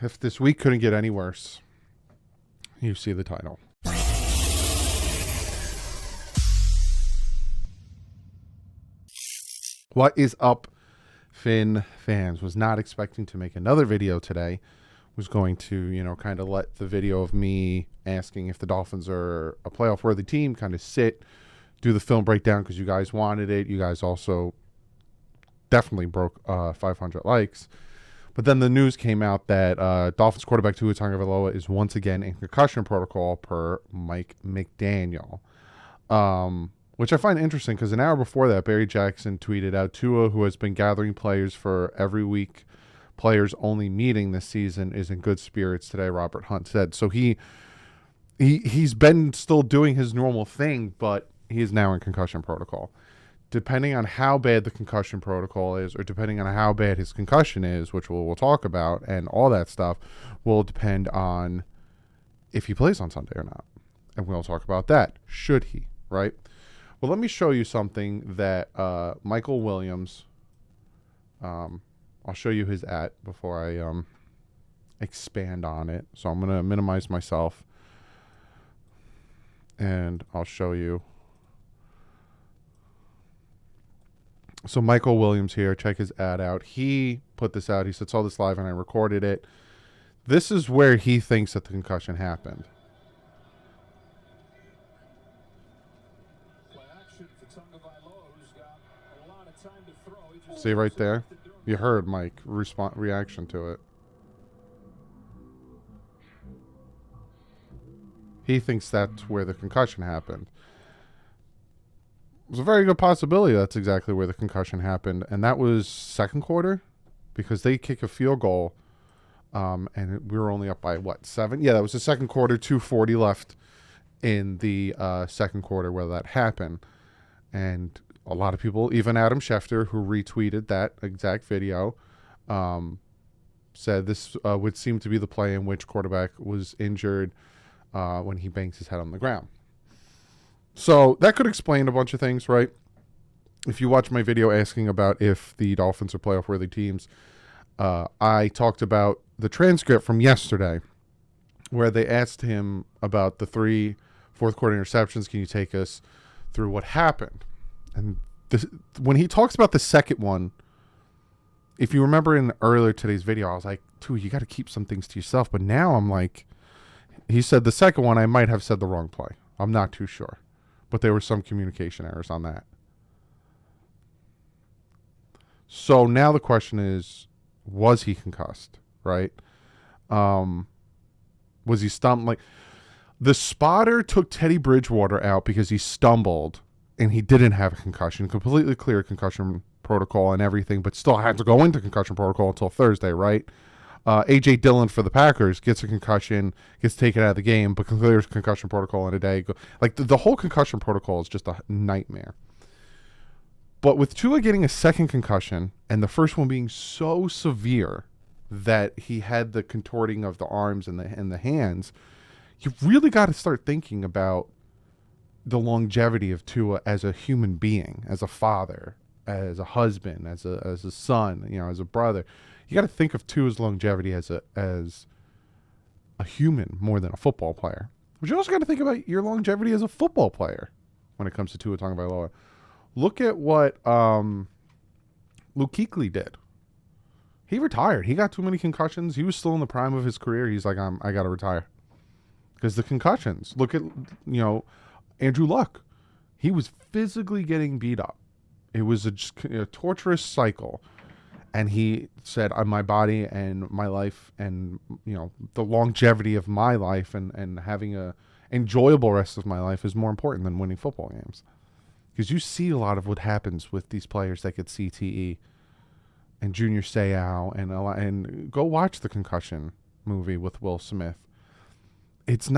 if this week couldn't get any worse, you see the title. What is up, Finn fans? Was not expecting to make another video today. Was going to, kind of let the video of me asking if the Dolphins are a playoff-worthy team kind of sit, do the film breakdown because you guys wanted it. You guys also definitely broke 500 likes. But then the news came out that Dolphins quarterback Tua Tagovailoa is once again in concussion protocol per Mike McDaniel. Which I find interesting because an hour before that, Barry Jackson tweeted out, Tua, who has been gathering players for every week players only meeting this season, is in good spirits today, Robert Hunt said. So he's been still doing his normal thing, but he is now in concussion protocol. Depending on how bad the concussion protocol is, or depending on how bad his concussion is, which we'll talk about, and all that stuff, will depend on if he plays on Sunday or not. And we'll talk about that. Should he, right? Well, let me show you something that Michael Williams, I'll show you his before I expand on it. So I'm going to minimize myself, and I'll show you. So Michael Williams here, check his ad out. He put this out. He said, saw this live and I recorded it. This is where he thinks that the concussion happened. See right there? You heard Mike reaction to it. He thinks that's where the concussion happened. It's a very good possibility that's exactly where the concussion happened. And that was second quarter because they kick a field goal. And we were only up by, 7? Yeah, that was the second quarter, 2:40 left in the second quarter where that happened. And a lot of people, even Adam Schefter, who retweeted that exact video, said this would seem to be the play in which quarterback was injured when he bangs his head on the ground. So that could explain a bunch of things, right? If you watch my video asking about if the Dolphins are playoff-worthy teams, I talked about the transcript from yesterday where they asked him about the 3 fourth-quarter interceptions. Can you take us through what happened? And when he talks about the second one, if you remember in earlier today's video, I was like, Tua, you got to keep some things to yourself. But now I'm like, he said the second one, I might have said the wrong play. I'm not too sure. But there were some communication errors on that. So now the question is, was he concussed, right? Was he stumped? Like, the spotter took Teddy Bridgewater out because he stumbled and he didn't have a concussion, completely clear concussion protocol and everything, but still had to go into concussion protocol until Thursday, right? A.J. Dillon for the Packers gets a concussion, gets taken out of the game, but clears concussion protocol in a day. Like, the whole concussion protocol is just a nightmare. But with Tua getting a second concussion, and the first one being so severe that he had the contorting of the arms and the hands, you really got to start thinking about the longevity of Tua as a human being, as a father, as a husband, as a son, as a brother. You got to think of Tua's longevity as a human more than a football player. But you also got to think about your longevity as a football player when it comes to Tua Tagovailoa. Look at what Luke Kuechly did. He retired. He got too many concussions. He was still in the prime of his career. He's like, I got to retire because the concussions. Look at Andrew Luck. He was physically getting beat up. It was a torturous cycle. And he said, my body and my life and, the longevity of my life and having a enjoyable rest of my life is more important than winning football games. Because you see a lot of what happens with these players that get CTE and Junior Seau and go watch the Concussion movie with Will Smith. It's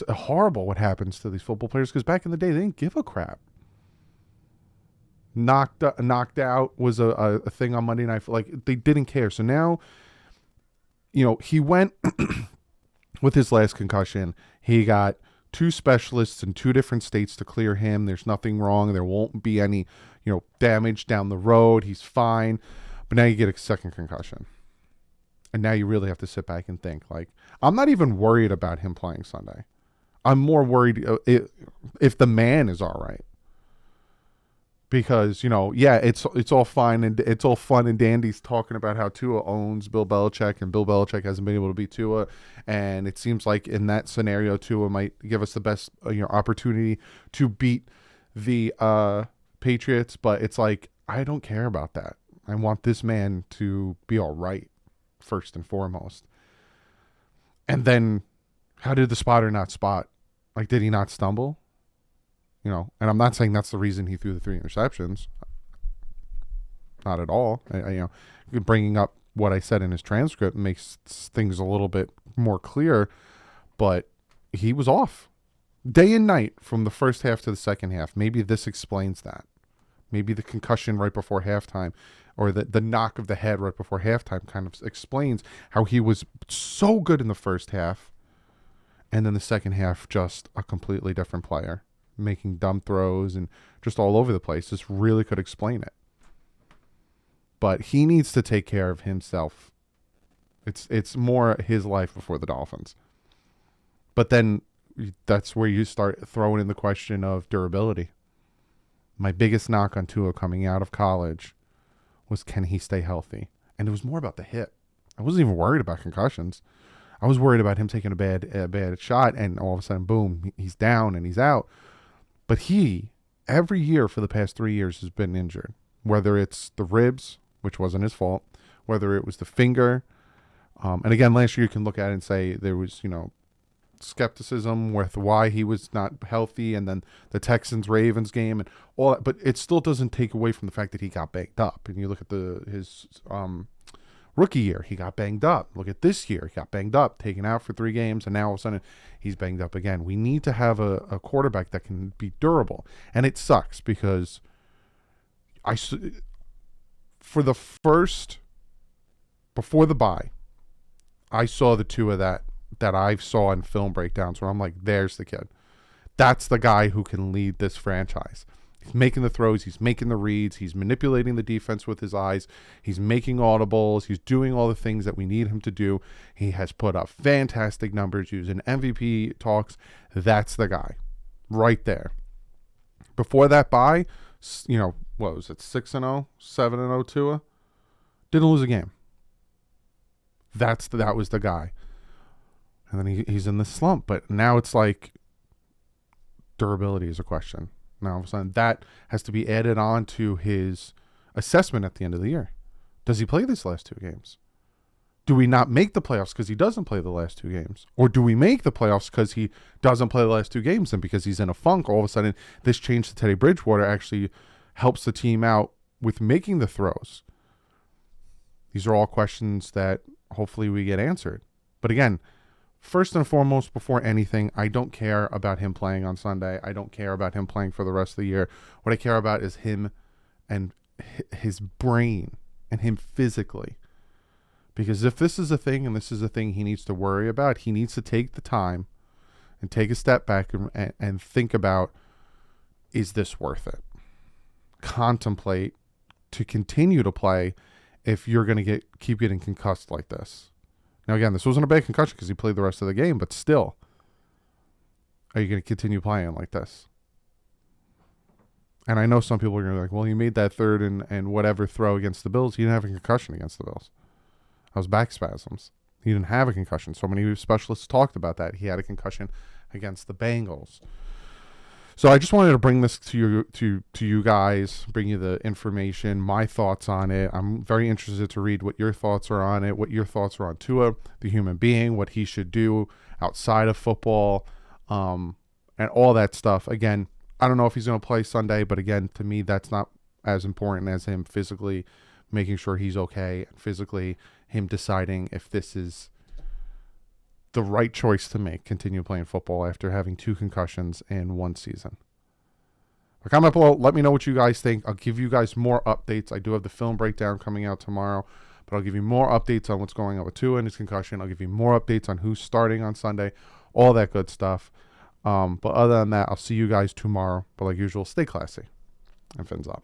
horrible what happens to these football players because back in the day, they didn't give a crap. Knocked out was a thing on Monday Night. Like, they didn't care. So now, he went with his last concussion. He got 2 specialists in 2 different states to clear him. There's nothing wrong. There won't be any, damage down the road. He's fine. But now you get a second concussion. And now you really have to sit back and think. Like, I'm not even worried about him playing Sunday. I'm more worried if the man is all right. Because, yeah, it's all fine and it's all fun and dandies talking about how Tua owns Bill Belichick and Bill Belichick hasn't been able to beat Tua. And it seems like in that scenario, Tua might give us the best opportunity to beat the Patriots. But it's like, I don't care about that. I want this man to be all right, first and foremost. And then, how did the spotter not spot? Like, did he not stumble? And I'm not saying that's the reason he threw the 3 interceptions. Not at all. Bringing up what I said in his transcript makes things a little bit more clear, but he was off day and night from the first half to the second half. Maybe this explains that. Maybe the concussion right before halftime or the knock of the head right before halftime kind of explains how he was so good in the first half and then the second half just a completely different player, making dumb throws and just all over the place. This really could explain it. But he needs to take care of himself. It's more his life before the Dolphins. But then that's where you start throwing in the question of durability. My biggest knock on Tua coming out of college was, can he stay healthy? And it was more about the hit. I wasn't even worried about concussions. I was worried about him taking a bad shot and all of a sudden, boom, he's down and he's out. But he, every year for the past 3 years, has been injured. Whether it's the ribs, which wasn't his fault, whether it was the finger. And again, last year you can look at it and say there was, skepticism with why he was not healthy, and then the Texans-Ravens game and all that. But it still doesn't take away from the fact that he got banged up. And you look at his rookie year, he got banged up. Look at this year, he got banged up, taken out for 3 games, and now all of a sudden he's banged up again. We need to have a quarterback that can be durable. And it sucks because before the bye, I saw the Tua that I saw in film breakdowns where I'm like, there's the kid. That's the guy who can lead this franchise. He's making the throws. He's making the reads. He's manipulating the defense with his eyes. He's making audibles. He's doing all the things that we need him to do. He has put up fantastic numbers using MVP talks. That's the guy right there. Before that bye, what was it, 6-0, 7-0 Tua? Didn't lose a game. That was the guy. And then he's in the slump. But now it's like durability is a question. Now, all of a sudden, that has to be added on to his assessment at the end of the year. Does he play these last 2 games? Do we not make the playoffs because he doesn't play the last 2 games? Or do we make the playoffs because he doesn't play the last 2 games and because he's in a funk, all of a sudden this change to Teddy Bridgewater actually helps the team out with making the throws? These are all questions that hopefully we get answered. But again, first and foremost, before anything, I don't care about him playing on Sunday. I don't care about him playing for the rest of the year. What I care about is him and his brain and him physically. Because if this is a thing and this is a thing he needs to worry about, he needs to take the time and take a step back and think about, is this worth it? Contemplate to continue to play if you're going to keep getting concussed like this. Now, again, this wasn't a bad concussion because he played the rest of the game, but still, are you going to continue playing like this? And I know some people are going to be like, well, he made that third and whatever throw against the Bills. He didn't have a concussion against the Bills. That was back spasms. He didn't have a concussion. So many specialists talked about that. He had a concussion against the Bengals. So I just wanted to bring this to you guys, bring you the information, my thoughts on it. I'm very interested to read what your thoughts are on it, what your thoughts are on Tua, the human being, what he should do outside of football, and all that stuff. Again, I don't know if he's going to play Sunday, but again, to me, that's not as important as him physically making sure he's okay, and physically him deciding if this is the right choice to make, continue playing football after having 2 concussions in 1 season. But comment below, let me know what you guys think. I'll give you guys more updates. I do have the film breakdown coming out tomorrow, but I'll give you more updates on what's going on with Tua and his concussion. I'll give you more updates on who's starting on Sunday, all that good stuff. But other than that, I'll see you guys tomorrow. But like usual, stay classy and fins up.